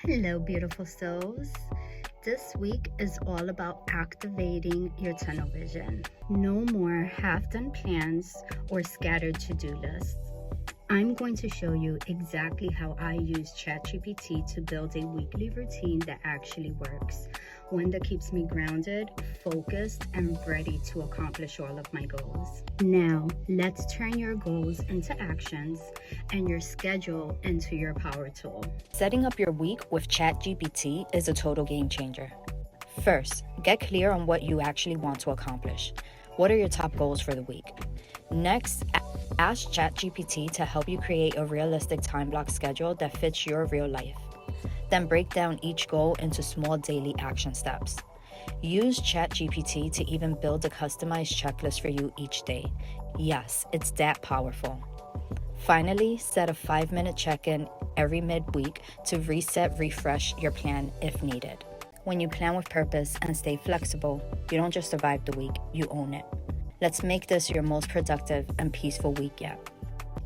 Hello, beautiful souls. This week is all about activating your tunnel vision. No more half-done plans or scattered to-do lists. I'm going to show you exactly how I use ChatGPT to build a weekly routine that actually works. One that keeps me grounded, focused, and ready to accomplish all of my goals. Now, let's turn your goals into actions and your schedule into your power tool. Setting up your week with ChatGPT is a total game changer. First, get clear on what you actually want to accomplish. What are your top goals for the week? Next, ask ChatGPT to help you create a realistic time block schedule that fits your real life. Then break down each goal into small daily action steps. Use ChatGPT to even build a customized checklist for you each day. Yes, it's that powerful. Finally, set a 5-minute check-in every midweek to refresh your plan if needed. When you plan with purpose and stay flexible, you don't just survive the week, you own it. Let's make this your most productive and peaceful week yet.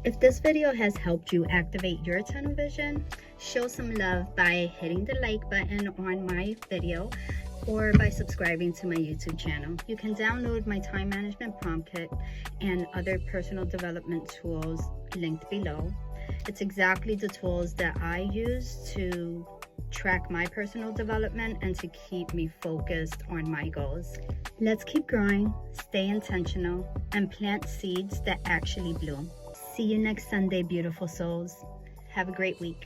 If this video has helped you activate your tunnel vision, show some love by hitting the like button on my video or by subscribing to my YouTube channel. You can download my time management prompt kit and other personal development tools linked below. It's exactly the tools that I use to track my personal development and to keep me focused on my goals. Let's keep growing, stay intentional, and plant seeds that actually bloom. See you next Sunday, beautiful souls. Have a great week.